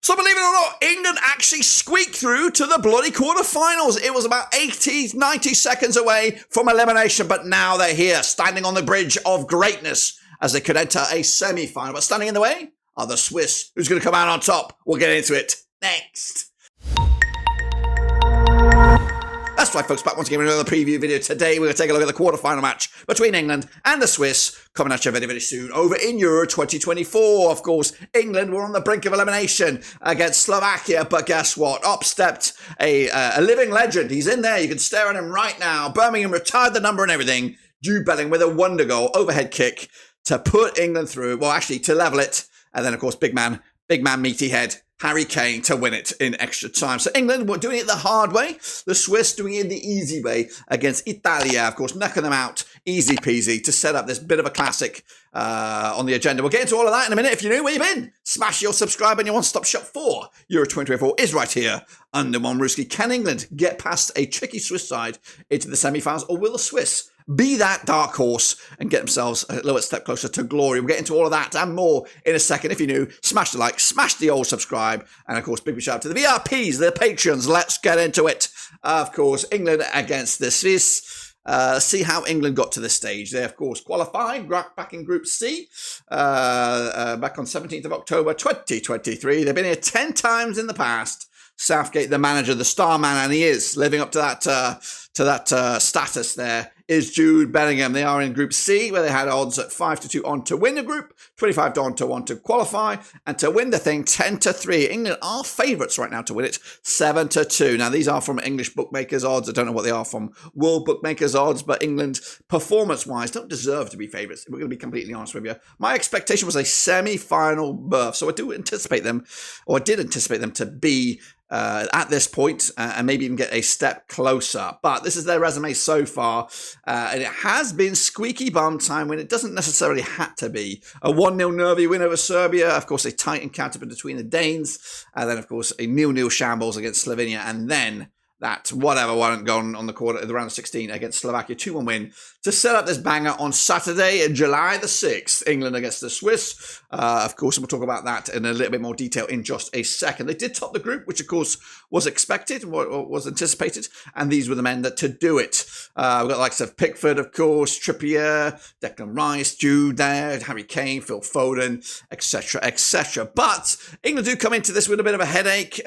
So believe it or not, England actually squeaked through to the bloody quarterfinals. It was about 80, 90 seconds away from elimination, but now they're here, standing on the bridge of greatness as they could enter a semi-final. But standing in the way are the Swiss. Who's going to come out on top? We'll get into it next. That's right, folks, back once again with another preview video. Today, we're going to take a look at the quarterfinal match between England and the Swiss, coming at you very, very soon over in Euro 2024. Of course, England were on the brink of elimination against Slovakia, but guess what? Up stepped a living legend. He's in there. You can stare at him right now. Birmingham retired the number and everything. Jude Bellingham with a wonder goal, overhead kick to put England through. Well, actually, to level it. And then, of course, big man, meaty head, Harry Kane to win it in extra time. So England were doing it the hard way. The Swiss doing it the easy way against Italia, of course, knocking them out easy peasy to set up this bit of a classic on the agenda. We'll get into all of that in a minute. If you're new, where you been? Smash your subscribe and your one-stop shop for Euro 2024 is right here under Monruski. Can England get past a tricky Swiss side into the semi-finals, or will the Swiss be that dark horse and get themselves a little step closer to glory? We'll get into all of that and more in a second. If you're new, smash the like, smash the old subscribe, and of course, big shout out to the VRPs, the patrons. Let's get into it. Of course, England against the Swiss. See how England got to this stage. They, of course, qualified back in Group C back on 17th of October 2023. They've been here 10 times in the past. Southgate, the manager, the star man, and he is living up to that status there, is Jude Bellingham. They are in Group C, where they had odds at 5-2 on to win the group, 25 to 1 to qualify, and to win the thing 10-3. England are favourites right now to win it 7-2. Now, these are from English bookmakers' odds. I don't know what they are from world bookmakers' odds, but England, performance-wise, don't deserve to be favourites. We're going to be completely honest with you. My expectation was a semi-final berth, so I did anticipate them to be at this point, and maybe even get a step closer. But this is their resume so far, and it has been squeaky bum time when it doesn't necessarily have to be. A 1-0 nervy win over Serbia, of course a tight encounter between the Danes, and then of course a 0-0 shambles against Slovenia, and then that whatever wasn't gone on the round of 16 against Slovakia, 2-1 win to set up this banger on Saturday, July the 6th, England against the Swiss. Of course, and we'll talk about that in a little bit more detail in just a second. They did top the group, which of course was expected, was anticipated, and these were the men that to do it. We've got the likes of Pickford, of course, Trippier, Declan Rice, Jude there, Harry Kane, Phil Foden, etc., etc. But England do come into this with a bit of a headache.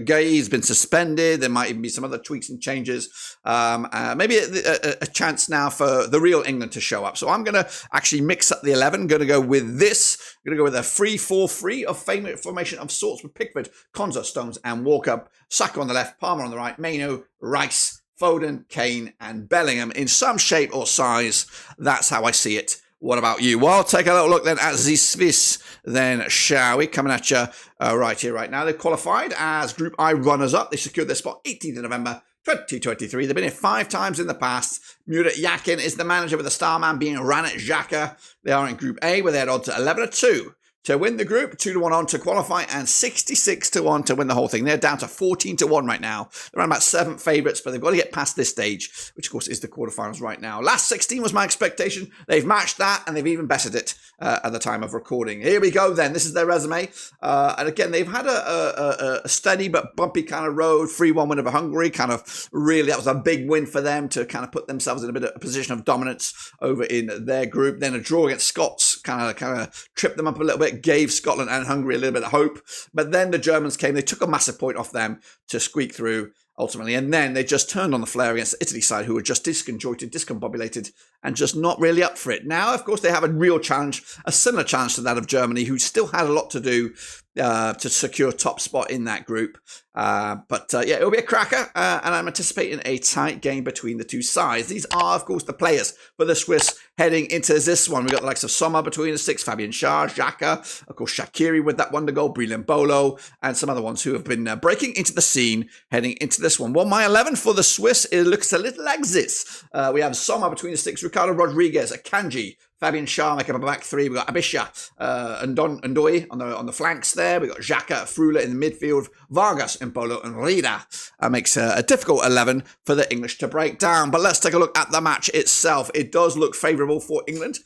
Gay's been suspended. There might even be some other tweaks and changes. Maybe a chance now for the real England to show up. So I'm going to actually mix up the 11. Going to go with this. I'm going to go with a 3-4-3 of favourite formation of sorts with Pickford, Konsa, Stones and Walker. Saka on the left, Palmer on the right, Maino, Rice, Foden, Kane and Bellingham in some shape or size. That's how I see it. What about you? Well, take a little look then at the Swiss then, shall we? Coming at you right here, right now. They qualified as Group I runners-up. They secured their spot 18th of November 2023. They've been here 5 times in the past. Murat Yakin is the manager, with the star man being Granit Xhaka. They are in Group A, where they had odds at 11-2 to win the group, 2-1 on to qualify, and 66-1 to win the whole thing. They're down to 14-1 right now. They're around about 7th favourites, but they've got to get past this stage, which of course is the quarterfinals right now. Last 16 was my expectation. They've matched that, and they've even bettered it at the time of recording. Here we go then. This is their resume. And again, they've had a steady but bumpy kind of road. 3-1 win over Hungary. Kind of really, that was a big win for them to kind of put themselves in a bit of a position of dominance over in their group. Then a draw against Scots kind of tripped them up a little bit, gave Scotland and Hungary a little bit of hope. But then the Germans came. They took a massive point off them to squeak through ultimately. And then they just turned on the flare against the Italy side, who were just disconjointed, discombobulated, and just not really up for it. Now, of course, they have a real challenge, a similar challenge to that of Germany, who still had a lot to do to secure top spot in that group. But yeah, it'll be a cracker, and I'm anticipating a tight game between the two sides. These are, of course, the players for the Swiss heading into this one. We've got the likes of Sommer between the 6, Fabian Schär, Xhaka, of course, Shaqiri with that wonder goal, Breel Embolo, and some other ones who have been breaking into the scene heading into this one. Well, my 11 for the Swiss, it looks a little like this. We have Sommer between the 6, Ricardo Rodriguez, Akanji, Fabian Schär making up a back 3. We've got Abisha and Ndoye on the flanks there. We've got Xhaka, Frula in the midfield, Vargas, Embolo and Rida. Makes a difficult 11 for the English to break down. But let's take a look at the match itself. It does look favourable for England,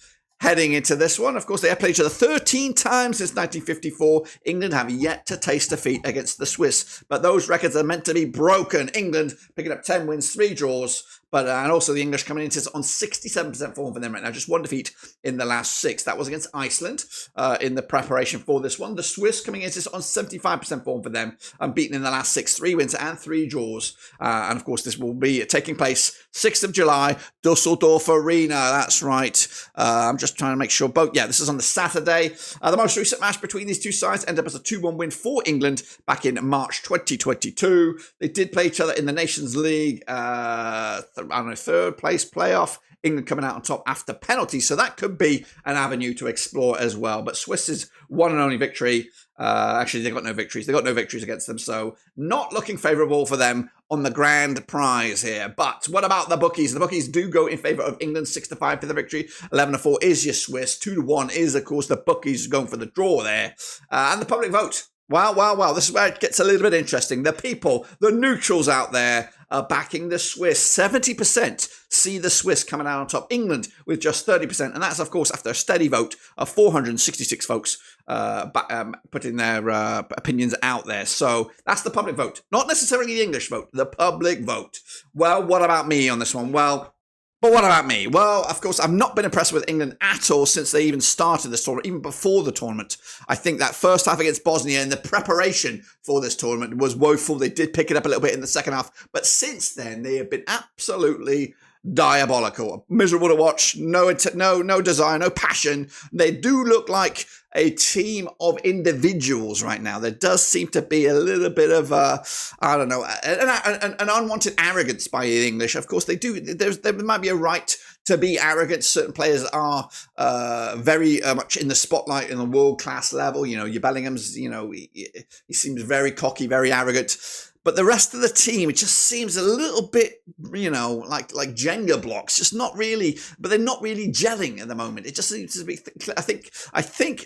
heading into this one. Of course, they have played each other 13 times since 1954. England have yet to taste defeat against the Swiss, but those records are meant to be broken. England picking up 10 wins, 3 draws, but and also the English coming into on 67% form for them right now. Just 1 defeat in the last 6. That was against Iceland in the preparation for this one. The Swiss coming into this on 75% form for them, unbeaten in the last 6, 3 wins and 3 draws. And of course, this will be taking place 6th of July, Dusseldorf Arena. That's right. I'm just trying to make sure both. Yeah, this is on the Saturday. The most recent match between these two sides ended up as a 2-1 win for England back in March 2022. They did play each other in the Nations League, third place playoff. England coming out on top after penalties, so that could be an avenue to explore as well. But Swiss's one and only victory, actually they got no victories. They got no victories against them, so not looking favourable for them on the grand prize here. But what about the bookies? The bookies do go in favour of England, 6-5 for the victory. 11-4 is your Swiss. 2-1 is, of course, the bookies going for the draw there. And the public vote. Wow. This is where it gets a little bit interesting. The people, the neutrals out there, are backing the Swiss. 70% see the Swiss coming out on top. England with just 30%. And that's, of course, after a steady vote of 466 folks putting their opinions out there. So that's the public vote. Not necessarily the English vote, the public vote. Well, what about me on this one? But what about me? Well, of course, I've not been impressed with England at all since they even started this tournament, even before the tournament. I think that first half against Bosnia and the preparation for this tournament was woeful. They did pick it up a little bit in the second half, but since then, they have been absolutely diabolical. Miserable to watch, no desire, no passion. They do look like a team of individuals right now. There does seem to be a little bit of, an unwanted arrogance by the English. Of course, they do. There might be a right to be arrogant. Certain players are very much in the spotlight in the world-class level. You know, your Bellingham's, he seems very cocky, very arrogant. But the rest of the team, it just seems a little bit, like Jenga blocks, just not really, but they're not really gelling at the moment. It just seems to be, I think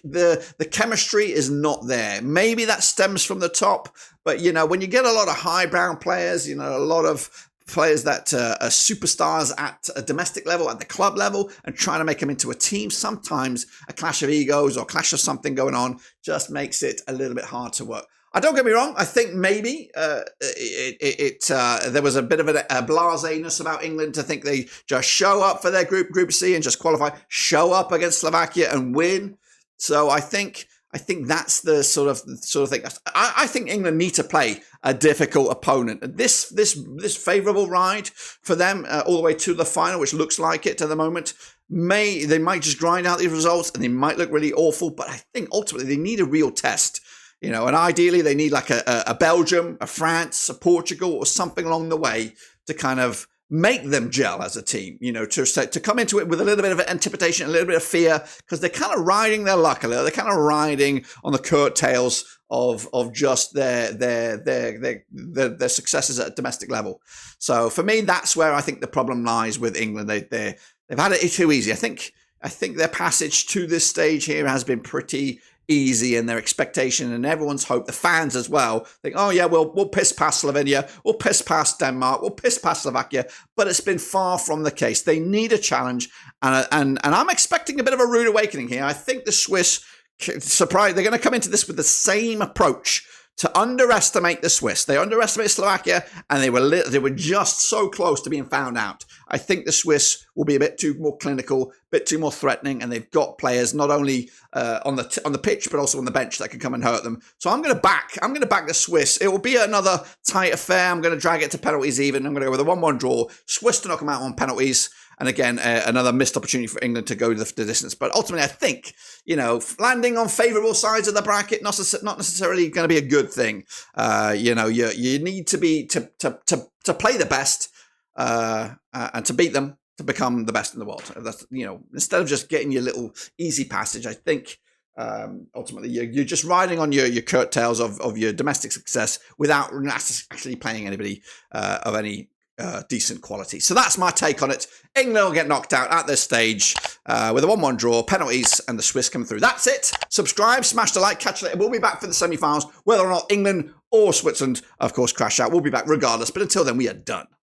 the chemistry is not there. Maybe that stems from the top, but, when you get a lot of highbrow players, a lot of players that are superstars at a domestic level, at the club level, and trying to make them into a team, sometimes a clash of egos or clash of something going on just makes it a little bit hard to work. Don't get me wrong. I think maybe there was a bit of a blaseness about England to think they just show up for their Group C and just qualify, show up against Slovakia and win. So I think that's the sort of thing. I think England need to play a difficult opponent. This favourable ride for them all the way to the final, which looks like it at the moment. They might just grind out these results and they might look really awful. But I think ultimately they need a real test. And ideally they need like a Belgium, a France, a Portugal, or something along the way to kind of make them gel as a team, to come into it with a little bit of anticipation, a little bit of fear, because they're kind of riding their luck a little. They're kind of riding on the coattails of just their successes at a domestic level. So for me, that's where I think the problem lies with England. They've had it too easy. I think their passage to this stage here has been pretty easy, and their expectation and everyone's hope, the fans as well, think, oh yeah, we'll piss past Slovenia, we'll piss past Denmark, we'll piss past Slovakia, but it's been far from the case. They need a challenge, and I'm expecting a bit of a rude awakening here. I think the Swiss, they're going to come into this with the same approach to underestimate the Swiss. They underestimated Slovakia, and they were just so close to being found out. I think the Swiss will be a bit too more clinical, a bit too more threatening, and they've got players not only on the pitch but also on the bench that can come and hurt them. So I'm going to back the Swiss. It will be another tight affair. I'm going to drag it to penalties even. I'm going to go with a 1-1 draw. Swiss to knock them out on penalties. And again, another missed opportunity for England to go the distance. But ultimately, I think, landing on favourable sides of the bracket, not necessarily going to be a good thing. You need to be to play the best and to beat them to become the best in the world. That's, instead of just getting your little easy passage, I think ultimately you're just riding on your coattails of your domestic success without actually playing anybody of any decent quality. So that's my take on it. England will get knocked out at this stage with a 1-1 draw, penalties, and the Swiss come through. That's it. Subscribe, smash the like, catch you later. We'll be back for the semi-finals, whether or not England or Switzerland, of course, crash out. We'll be back regardless. But until then, we are done.